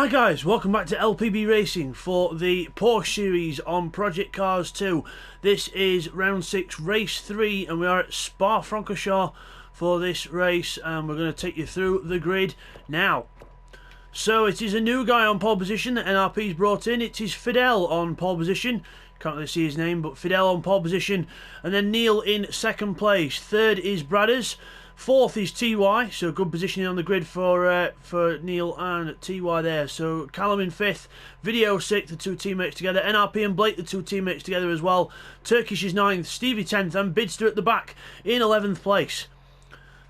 Hi guys, welcome back to LPB Racing for the Porsche Series on Project Cars 2. This is round 6, race 3, and we are at Spa-Francorchamps for this race, and we're going to take you through the grid now. So it is a new guy on pole position that NRP's brought in. It is Fidel on pole position. Can't really see his name, but Fidel on pole position. And then Neil in second place. Third is Bradders. Fourth is TY, so good positioning on the grid for Neil and TY there. So Callum in fifth, Video sixth, the two teammates together. NRP and Blake, the two teammates together as well. Turkish is ninth, Stevie 10th, and Bidster at the back in 11th place.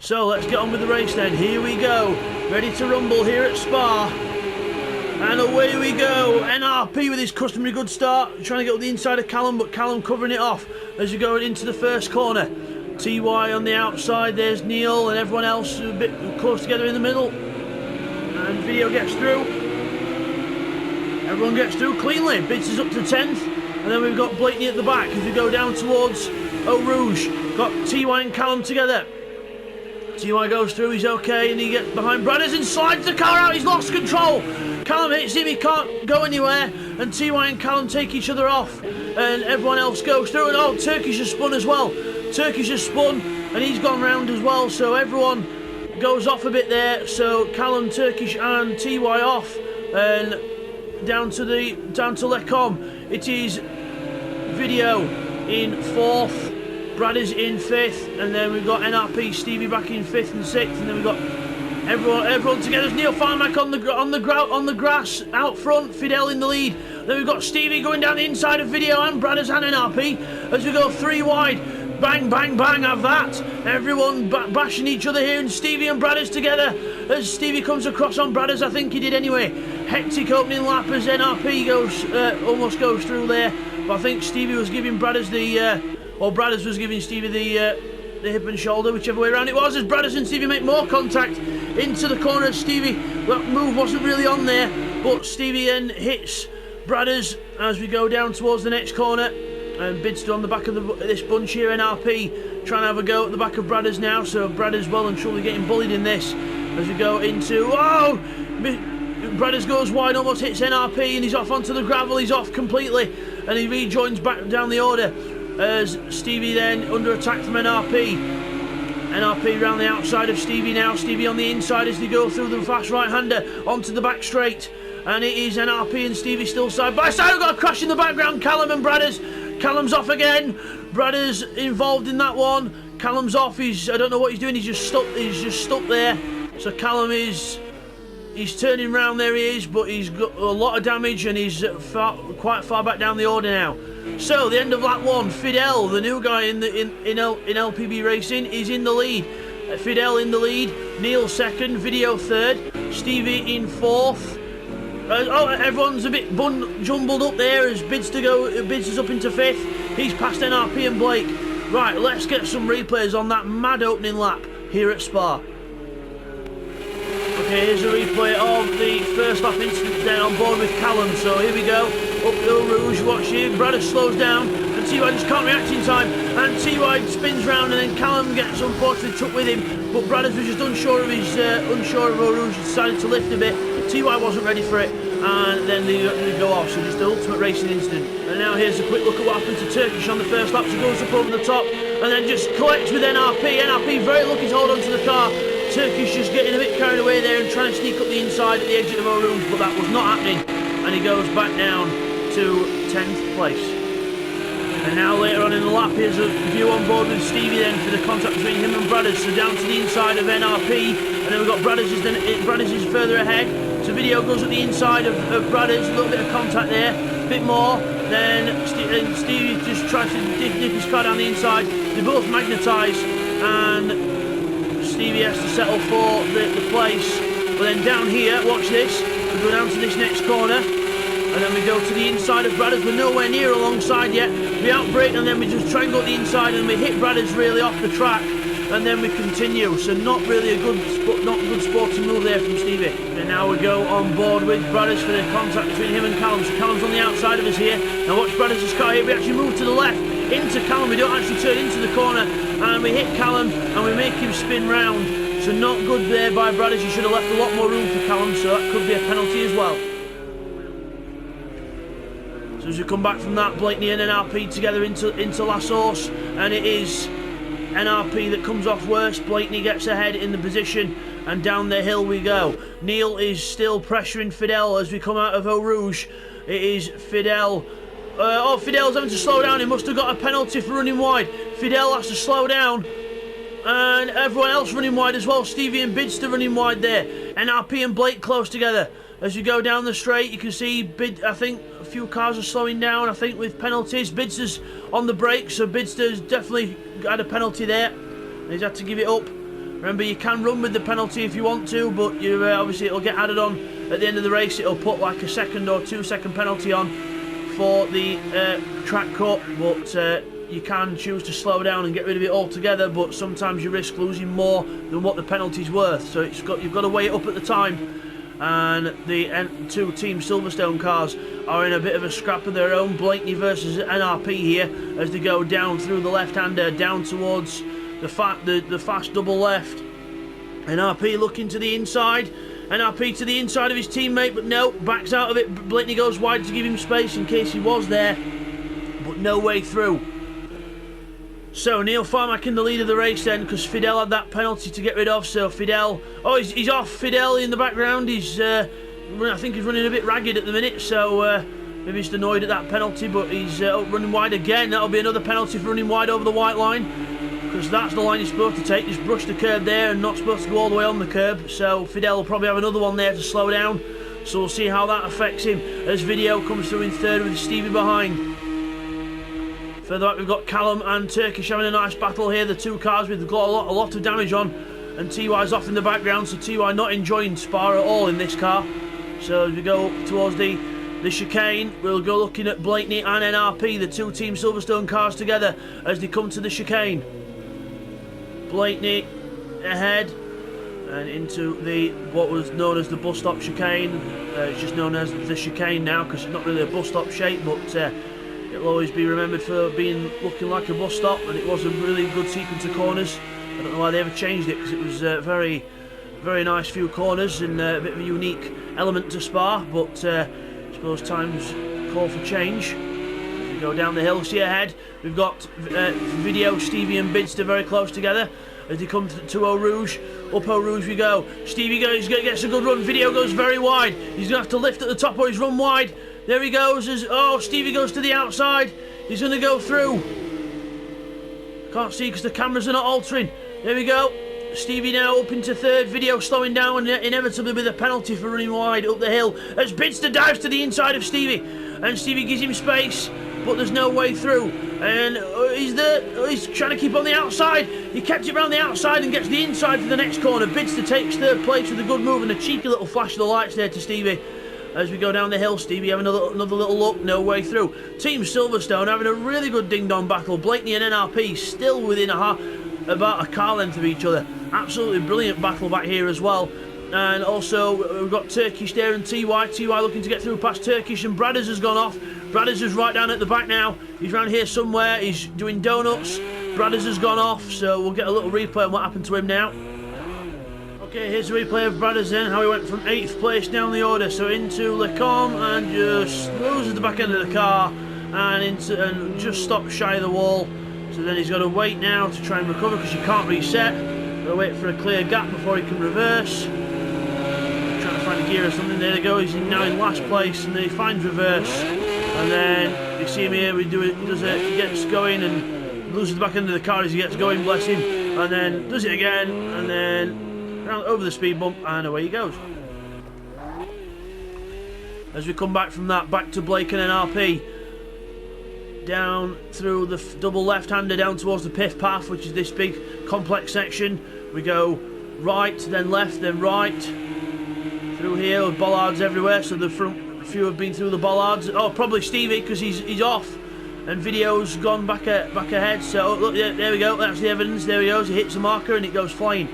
So let's get on with the race then. Here we go, ready to rumble here at Spa. And away we go. NRP with his customary good start, trying to get up the inside of Callum, but Callum covering it off as we go into the first corner. TY on the outside, there's Neil and everyone else a bit close together in the middle. And Video gets through. Everyone gets through cleanly. Bits is up to 10th. And then we've got Blakeney at the back as we go down towards Eau Rouge. Got TY and Callum together. TY goes through, he's okay, and he gets behind Bradders and slides the car out. He's lost control. Callum hits him, he can't go anywhere. And TY and Callum take each other off. And everyone else goes through. And oh, Turkish has spun as well. Turkish has spun and he's gone round as well, so everyone goes off a bit there. So Callum, Turkish and TY off, and down to Lecom. It is Video in fourth, Bradders in fifth, and then we've got NRP, Stevie back in fifth and sixth, and then we've got everyone together. There's Neil Farmack on the grass out front, Fidel in the lead. Then we've got Stevie going down the inside of Video and Bradders and NRP as we go three wide. Bang, bang, bang, have that. Everyone bashing each other here, and Stevie and Bradders together as Stevie comes across on Bradders. I think he did anyway. Hectic opening lap as NRP almost goes through there. But I think Stevie was giving Bradders Bradders was giving Stevie the hip and shoulder, whichever way around it was, as Bradders and Stevie make more contact into the corner. Stevie, that move wasn't really on there, but Stevie then hits Bradders as we go down towards the next corner. And Bidster on the back of this bunch here. NRP trying to have a go at the back of Bradders now. So Bradders well and truly getting bullied in this as we go into... Oh! Bradders goes wide, almost hits NRP, and he's off onto the gravel. He's off completely. And he rejoins back down the order as Stevie then under attack from NRP. NRP round the outside of Stevie now. Stevie on the inside as they go through the fast right-hander onto the back straight. And it is NRP and Stevie still side by side. We've got a crash in the background. Callum and Bradders. Callum's off again. Bradders involved in that one. Callum's off. I don't know what he's doing. He's just stuck there. So Callum he's turning round. There he is, but he's got a lot of damage and he's quite far back down the order now. So the end of lap 1. Fidel, the new guy in LPB Racing, is in the lead. Fidel in the lead. Neil second. Video third. Stevie in fourth. Everyone's a bit jumbled up there as Bidster's up into fifth. He's past NRP and Blake. Right, let's get some replays on that mad opening lap here at Spa. Okay, here's a replay of the first lap incident then on board with Callum. So here we go, up Eau Rouge, watch here, Bradders slows down and TY just can't react in time, and TY spins round and then Callum gets unfortunately took with him, but Bradders was just unsure of Eau Rouge, decided to lift a bit. TY wasn't ready for it, and then they go off, so just the ultimate racing incident. And now here's a quick look at what happened to Turkish on the first lap. So goes up over the top and then just collects with NRP. NRP very lucky to hold onto the car. Turkish just getting a bit carried away there and trying to sneak up the inside at the exit of Eau Rouge, but that was not happening, and he goes back down to 10th place. And now later on in the lap, here's a view on board with Stevie then for the contact between him and Bradders. So down to the inside of NRP, and then we've got Bradders is further ahead. So Video goes at the inside of Bradders, a little bit of contact there, a bit more. Then Stevie just tries to nip his car down the inside. They both magnetise, and Stevie has to settle for the place. But then down here, watch this, we go down to this next corner. And then we go to the inside of Bradders. We're nowhere near alongside yet. We outbrake and then we just try and go to the inside and we hit Bradders really off the track. And then we continue. So not really a good sporting move there from Stevie. And now we go on board with Bradders for the contact between him and Callum. So Callum's on the outside of us here. Now watch Bradders' car here. We actually move to the left into Callum. We don't actually turn into the corner. And we hit Callum and we make him spin round. So not good there by Bradders. You should have left a lot more room for Callum, so that could be a penalty as well. So as we come back from that, Blakeney and NRP together into La Source, and it is NRP that comes off worst. Blakeney gets ahead in the position, and down the hill we go. Neil is still pressuring Fidel as we come out of Eau Rouge. It is Fidel. Fidel's having to slow down. He must have got a penalty for running wide. Fidel has to slow down, and everyone else running wide as well. Stevie and Bidster running wide there. NRP and Blake close together. As you go down the straight, you can see I think a few cars are slowing down, I think, with penalties. Bidster's on the brakes, so Bidster's definitely had a penalty there. He's had to give it up. Remember, you can run with the penalty if you want to, but you obviously it'll get added on at the end of the race. It'll put like a 1 or 2 second penalty on for the track cut, but you can choose to slow down and get rid of it altogether, but sometimes you risk losing more than what the penalty's worth, so you've got to weigh it up at the time. And the two Team Silverstone cars are in a bit of a scrap of their own. Blakeney versus NRP here as they go down through the left-hander, down towards the fast double left. NRP looking to the inside. NRP to the inside of his teammate, but no, backs out of it. Blakeney goes wide to give him space in case he was there, but no way through. So Neil Farmack in the lead of the race then, because Fidel had that penalty to get rid of. So Fidel, he's off. Fidel in the background. I think he's running a bit ragged at the minute, so maybe he's annoyed at that penalty, but he's running wide again. That'll be another penalty for running wide over the white line, because that's the line you're supposed to take. Just brush the curb there and not supposed to go all the way on the curb. So Fidel will probably have another one there to slow down. So we'll see how that affects him as Video comes through in third with Stevie behind. Further back we've got Callum and Turkish having a nice battle here. The two cars with got a lot of damage on, and TY's off in the background, so TY not enjoying Spa at all in this car. So as we go towards the chicane, we'll go looking at Blakeney and NRP, the two Team Silverstone cars together as they come to the chicane. Blakeney ahead and into what was known as the bus stop chicane. It's just known as the chicane now because it's not really a bus stop shape, but it'll always be remembered for looking like a bus stop, and it was a really good sequence of corners. I don't know why they ever changed it, because it was a very, very nice few corners and a bit of a unique element to Spa, but I suppose times call for change. As we go down the hill, see ahead, we've got Video, Stevie and Bidster very close together as they come to Eau Rouge. Up Eau Rouge we go. Stevie gets a good run. Video goes very wide. He's going to have to lift at the top or he's run wide. There he goes. Stevie goes to the outside. He's going to go through. Can't see because the cameras are not altering. There we go. Stevie now up into third. Video slowing down, and inevitably with a penalty for running wide up the hill as Bidster dives to the inside of Stevie, and Stevie gives him space, but there's no way through, and he's trying to keep on the outside. He kept it around the outside and gets the inside for the next corner. Bidster takes third place with a good move and a cheeky little flash of the lights there to Stevie. As we go down the hill, Stevie having another little look, no way through. Team Silverstone having a really good ding-dong battle. Blakeney and NRP still within about a car length of each other. Absolutely brilliant battle back here as well. And also we've got Turkish there and TY looking to get through past Turkish, and Bradders has gone off. Bradders is right down at the back now. He's around here somewhere. He's doing donuts. Bradders has gone off, so we'll get a little replay on what happened to him now. Okay, here's a replay of Bradders then, how he went from 8th place down the order, so into Lecombe and just loses the back end of the car and just stops shy of the wall. So then he's got to wait now to try and recover because you can't reset. Got to wait for a clear gap before he can reverse. Trying to find a gear or something. There they go. He's now in last place, and then he finds reverse. And then you see him here. He gets going and loses the back end of the car as he gets going. Bless him. And then does it again, and then over the speed bump, and away he goes. As we come back from that, back to Blake and NRP. Down through the double left-hander down towards the Piff Path, which is this big complex section. We go right, then left, then right. Through here with bollards everywhere, so the front few have been through the bollards. Oh, probably Stevie because he's off, and Video's gone back ahead. So look, there we go. That's the evidence. There he goes. He hits the marker and it goes flying.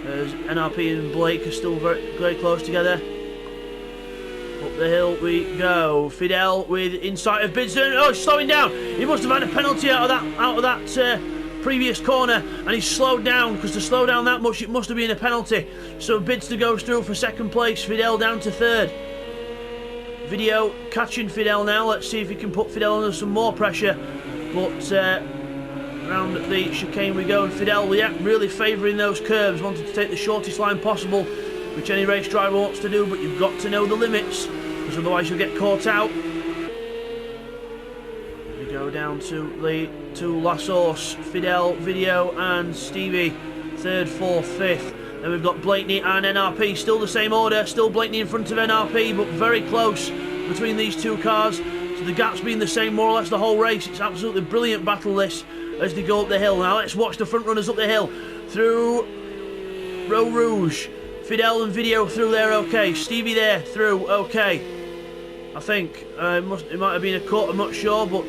As NRP and Blake are still very close together. Up the hill we go. Fidel with inside of Bidster. Oh, he's slowing down. He must have had a penalty out of that previous corner, and he's slowed down, because to slow down that much it must have been a penalty. So Bidster goes through for second place, Fidel down to third. Video catching Fidel now. Let's see if he can put Fidel under some more pressure. But round the chicane we go, and Fidel, yeah, really favouring those curves, wanted to take the shortest line possible, which any race driver wants to do, but you've got to know the limits, because otherwise you'll get caught out. We go down to the two last horse, Fidel, Video and Stevie, third, fourth, fifth. Then we've got Blakeney and NRP, still the same order, still Blakeney in front of NRP, but very close between these two cars. So the gap's been the same more or less the whole race. It's absolutely brilliant battle this as they go up the hill. Now let's watch the front runners up the hill. Through Row Rouge, Fidel and Video through there okay. Stevie there through okay. I think it might have been a cut, I'm not sure, but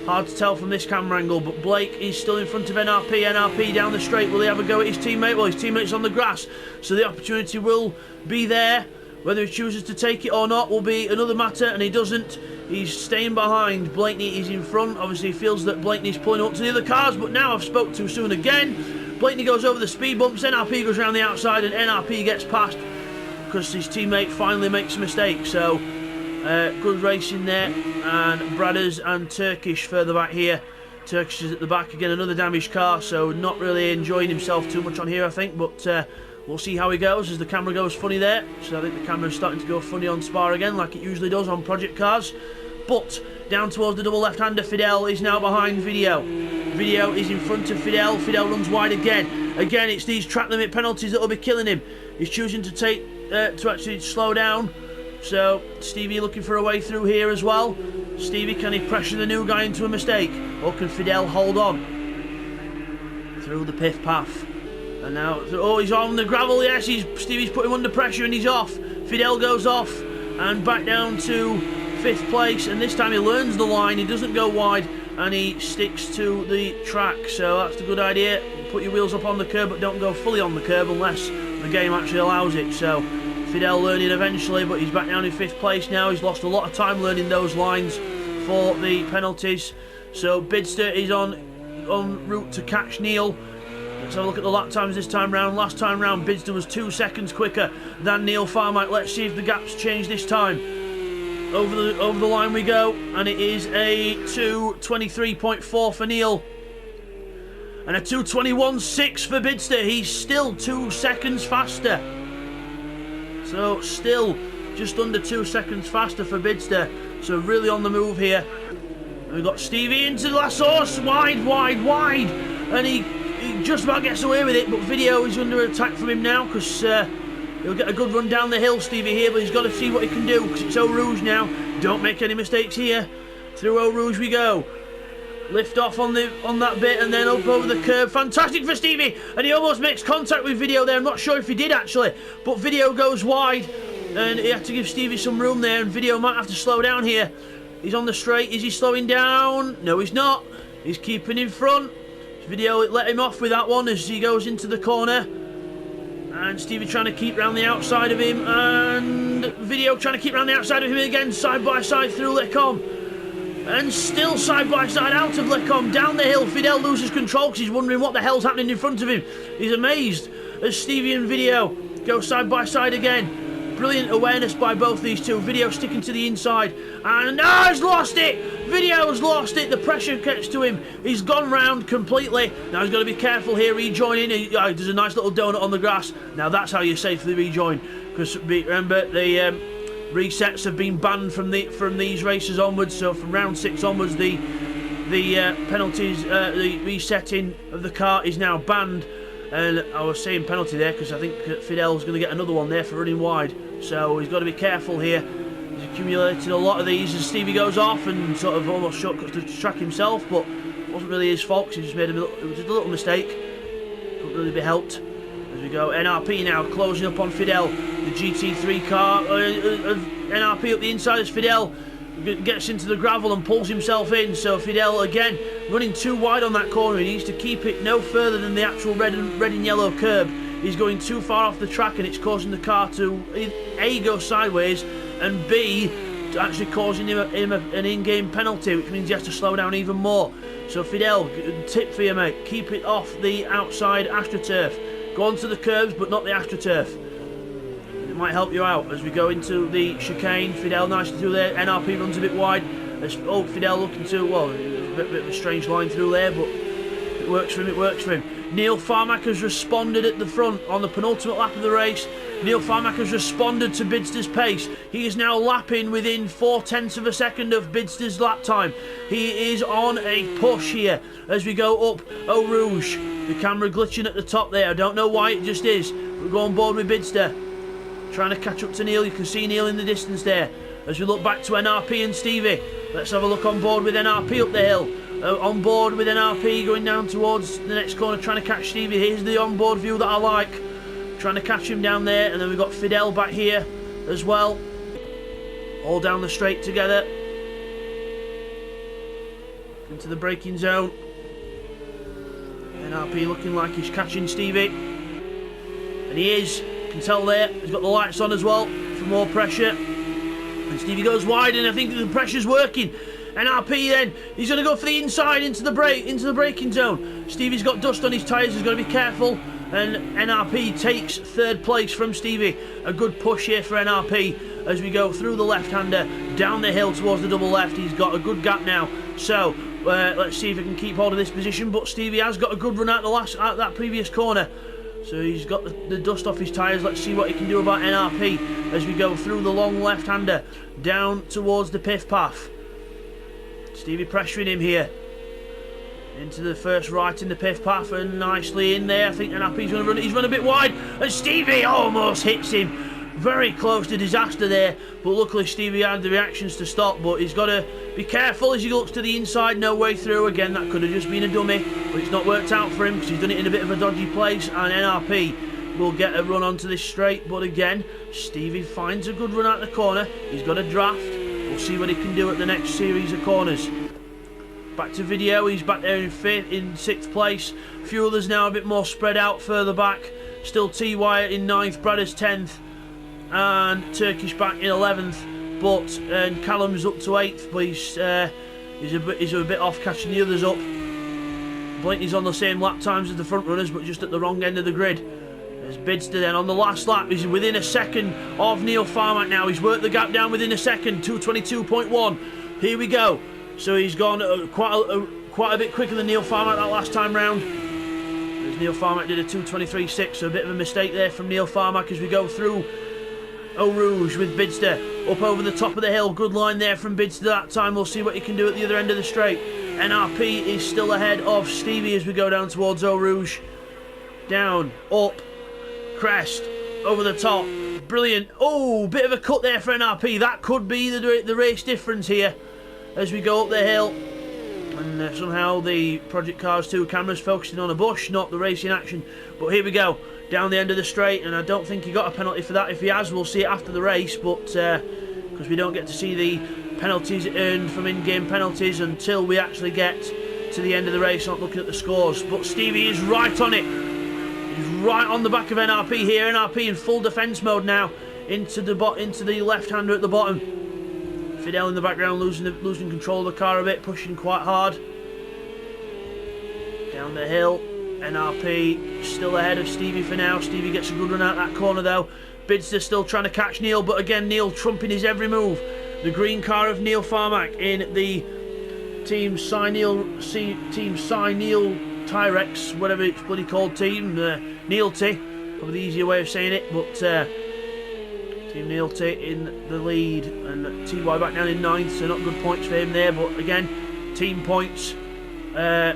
hard to tell from this camera angle. But Blake is still in front of NRP. NRP down the straight. Will he have a go at his teammate? Well, his teammate's on the grass, so the opportunity will be there. Whether he chooses to take it or not will be another matter, and he doesn't. He's staying behind. Blakeney is in front. Obviously, he feels that Blakeney's pulling up to the other cars, but now I've spoke too soon again. Blakeney goes over the speed bumps. NRP goes around the outside, and NRP gets past because his teammate finally makes a mistake. So, good racing there. And Bradders and Turkish further back here. Turkish is at the back again, another damaged car, so not really enjoying himself too much on here, I think, but we'll see how he goes as the camera goes funny there. So I think the camera's starting to go funny on Spa again, like it usually does on project cars. But down towards the double left-hander, Fidel is now behind Video. Video is in front of Fidel. Fidel runs wide again. Again, it's these track limit penalties that will be killing him. He's choosing to to actually slow down. So Stevie looking for a way through here as well. Stevie, can he pressure the new guy into a mistake, or can Fidel hold on through the piff path? And now, oh, he's on the gravel. Yes, Stevie's put him under pressure and he's off. Fidel goes off and back down to fifth place, and this time he learns the line. He doesn't go wide and he sticks to the track, so that's the good idea. Put your wheels up on the curb, but don't go fully on the curb unless the game actually allows it. So Fidel learning eventually, but he's back down in fifth place now. He's lost a lot of time learning those lines for the penalties. So Bidster is en route to catch Neil. Let's have a look at the lap times this time round. Last time round, Bidster was 2 seconds quicker than Neil Farmite. Let's see if the gap's changed this time. Over the line we go, and it is a 2:23.4 for Neil and a 2:21.6 for Bidster. He's still 2 seconds faster. So still just under 2 seconds faster for Bidster. So really on the move here. And we've got Stevie into the last horse, wide, and he just about gets away with it, but Video is under attack from him now, because he'll get a good run down the hill, Stevie here, but he's got to see what he can do, because it's Eau Rouge now. Don't make any mistakes here. Through Eau Rouge we go. Lift off on that bit and then up over the curb. Fantastic for Stevie, and he almost makes contact with Video there. I'm not sure if he did actually, but Video goes wide, and he had to give Stevie some room there, and Video might have to slow down here. He's on the straight. Is he slowing down? No, he's not. He's keeping in front. Video let him off with that one as he goes into the corner, and Stevie trying to keep round the outside of him, and Video trying to keep round the outside of him again, side by side through Lecombe, and still side by side out of Lecombe. Down the hill, Fidel loses control because he's wondering what the hell's happening in front of him. He's amazed as Stevie and Video go side by side again. Brilliant awareness by both these two. Video sticking to the inside, and he's lost it. Video's lost it. The pressure gets to him. He's gone round completely. Now he's got to be careful here rejoining. There's a nice little donut on the grass. Now that's how you safely rejoin, because remember the resets have been banned from these races onwards. So from round 6 onwards, the penalties, the resetting of the car is now banned. And I was saying penalty there because I think Fidel's going to get another one there for running wide. So he's got to be careful here. He's accumulated a lot of these as Stevie goes off and sort of almost shortcuts the track himself, but it wasn't really his fault because he just made it was just a little mistake. Couldn't really be helped. As we go, NRP now closing up on Fidel. The GT3 car, NRP up the inside as Fidel gets into the gravel and pulls himself in. So Fidel again running too wide on that corner. He needs to keep it no further than the actual red and yellow curb. He's going too far off the track, and it's causing the car to A, go sideways, and B, actually causing him an in-game penalty, which means he has to slow down even more. So Fidel, tip for you, mate, keep it off the outside AstroTurf. Go onto the curbs, but not the AstroTurf. It might help you out as we go into the chicane. Fidel nicely through there. NRP runs a bit wide. Oh, Fidel looking to, well, a bit of a strange line through there, but it works for him, it works for him. Neil Farmack has responded at the front on the penultimate lap of the race. Neil Farmack has responded to Bidster's pace. He is now lapping within 0.4 of a second of Bidster's lap time. He is on a push here as we go up Eau Rouge. The camera glitching at the top there. I don't know why, it just is. We'll go on board with Bidster. Trying to catch up to Neil. You can see Neil in the distance there. As we look back to NRP and Stevie. Let's have a look on board with NRP up the hill. On board with NRP going down towards the next corner, trying to catch Stevie. Here's the onboard view that I like. Trying to catch him down there, and then we've got Fidel back here as well. All down the straight together. Into the braking zone. NRP looking like he's catching Stevie. And he is. You can tell there. He's got the lights on as well for more pressure. And Stevie goes wide, and I think the pressure's working. NRP then, he's going to go for the inside into the braking zone. Stevie's got dust on his tyres, he's got to be careful. And NRP takes third place from Stevie. A good push here for NRP as we go through the left-hander, down the hill towards the double left. He's got a good gap now. So, let's see if he can keep hold of this position. But Stevie has got a good run out that previous corner. So he's got the dust off his tyres. Let's see what he can do about NRP as we go through the long left-hander, down towards the Piff Path. Stevie pressuring him here. Into the first right in the Piff Path and nicely in there. I think NRP's going to run it. He's run a bit wide and Stevie almost hits him. Very close to disaster there, but luckily Stevie had the reactions to stop. But he's got to be careful as he looks to the inside, no way through. Again, that could have just been a dummy, but it's not worked out for him because he's done it in a bit of a dodgy place, and NRP will get a run onto this straight. But again, Stevie finds a good run out the corner. He's got a draft. We'll see what he can do at the next series of corners. Back to video, he's back there in 6th place. A few others now a bit more spread out further back. Still T Wyatt in 9th, Bradders 10th, and Turkish back in 11th. But Callum's up to 8th, but he's a bit off catching the others up. Blakeney's on the same lap times as the front runners, but just at the wrong end of the grid. There's Bidster then on the last lap. He's within a second of Neil Farmack now. He's worked the gap down within a second, 2:22.1. Here we go. So he's gone quite a bit quicker than Neil Farmack that last time round. As Neil Farmack did a 2:23.6, so a bit of a mistake there from Neil Farmack as we go through Eau Rouge with Bidster up over the top of the hill. Good line there from Bidster that time. We'll see what he can do at the other end of the straight. NRP is still ahead of Stevie as we go down towards Eau Rouge. Down, up, crest, over the top. Brilliant. Oh, bit of a cut there for NRP. That could be the race difference here as we go up the hill. And somehow the Project Cars 2 camera's focusing on a bush, not the racing action. But here we go, down the end of the straight, and I don't think he got a penalty for that. If he has, we'll see it after the race, but because we don't get to see the penalties earned from in-game penalties until we actually get to the end of the race, not looking at the scores. But Stevie is right on it. He's right on the back of NRP here. NRP in full defence mode now, into the left-hander at the bottom. Fidel in the background losing control of the car a bit, pushing quite hard. Down the hill, NRP still ahead of Stevie for now. Stevie gets a good run out that corner though. Bidster still trying to catch Neil, but again Neil trumping his every move. The green car of Neil Farmack in the Team Neil Tyrex, whatever it's bloody called team, Neil T, probably the easier way of saying it, but Team Neil T in the lead, and TY back down in 9th, so not good points for him there, but again, team points are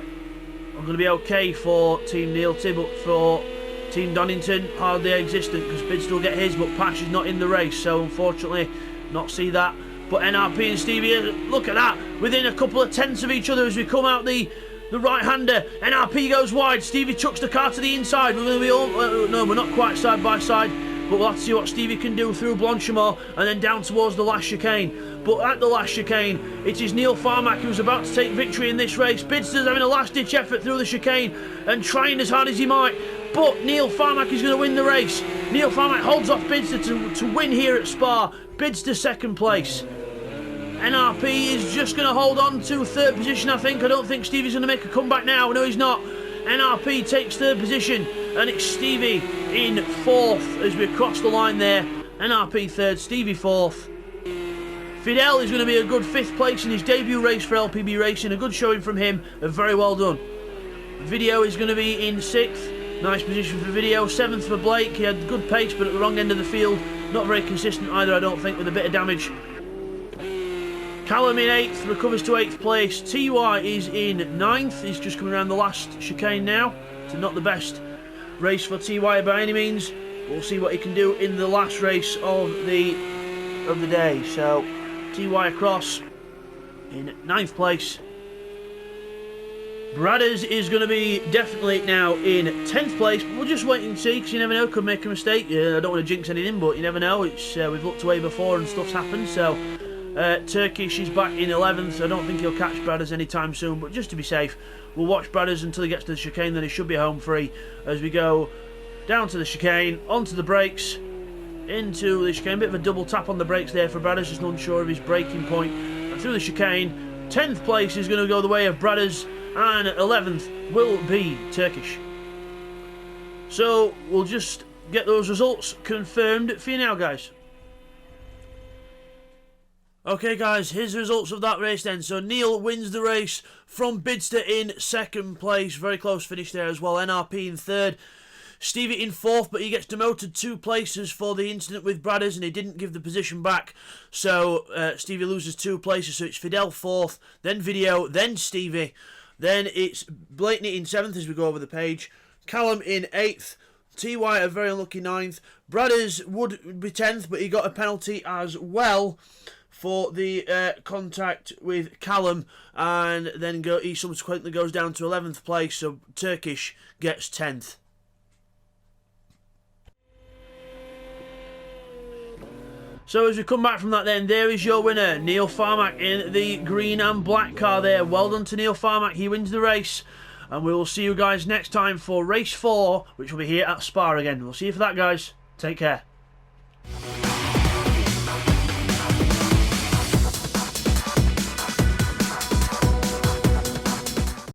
going to be okay for Team Neil T, but for Team Donington, hardly existent, because Bidster will get his, but Pash is not in the race, so unfortunately, not see that. But NRP and Stevie, look at that, within a couple of tenths of each other as we come out the right-hander. NRP goes wide, Stevie chucks the car to the inside. We're going to be all, no, we're not quite side by side, but we'll have to see what Stevie can do through Blanchimont and then down towards the last chicane. But at the last chicane, it is Neil Farmack who's about to take victory in this race. Bidster's having a last-ditch effort through the chicane and trying as hard as he might, but Neil Farmack is going to win the race. Neil Farmack holds off Bidster to win here at Spa. Bidster second place. NRP is just going to hold on to third position, I think. I don't think Stevie's going to make a comeback now. No, he's not. NRP takes third position, and it's Stevie in fourth as we cross the line there. NRP third, Stevie fourth. Fidel is going to be a good fifth place in his debut race for LPB Racing. A good showing from him, very well done. Video is going to be in sixth. Nice position for Video. Seventh for Blake. He had good pace, but at the wrong end of the field. Not very consistent either, I don't think, with a bit of damage. Callum in 8th, recovers to 8th place. TY is in 9th. He's just coming around the last chicane now. So not the best race for TY by any means. We'll see what he can do in the last race of the day. So TY across in 9th place. Bradders is going to be definitely now in 10th place, but we'll just wait and see, because you never know, could make a mistake. I don't want to jinx anything, but you never know. It's we've looked away before and stuff's happened. So Turkish is back in 11th. I don't think he'll catch Bradders anytime soon, but just to be safe, we'll watch Bradders until he gets to the chicane. Then he should be home free as we go down to the chicane, onto the brakes, into the chicane. Bit of a double tap on the brakes there for Bradders, just unsure of his braking point. And through the chicane, 10th place is going to go the way of Bradders, and 11th will be Turkish. So we'll just get those results confirmed for you now, guys. Okay guys, here's the results of that race then. So Neil wins the race from Bidster in 2nd place. Very close finish there as well. NRP in 3rd. Stevie in 4th, but he gets demoted 2 places for the incident with Bradders, and he didn't give the position back. So Stevie loses 2 places. So it's Fidel 4th, then Video, then Stevie. Then it's Blakeney in 7th as we go over the page. Callum in 8th. TY a very unlucky 9th. Bradders would be 10th, but he got a penalty as well for the contact with Callum, and then he subsequently goes down to 11th place, so Turkish gets 10th. So as we come back from that then, there is your winner, Neil Farmack in the green and black car there. Well done to Neil Farmack, he wins the race. And we will see you guys next time for race 4, which will be here at Spa again. We'll see you for that, guys. Take care.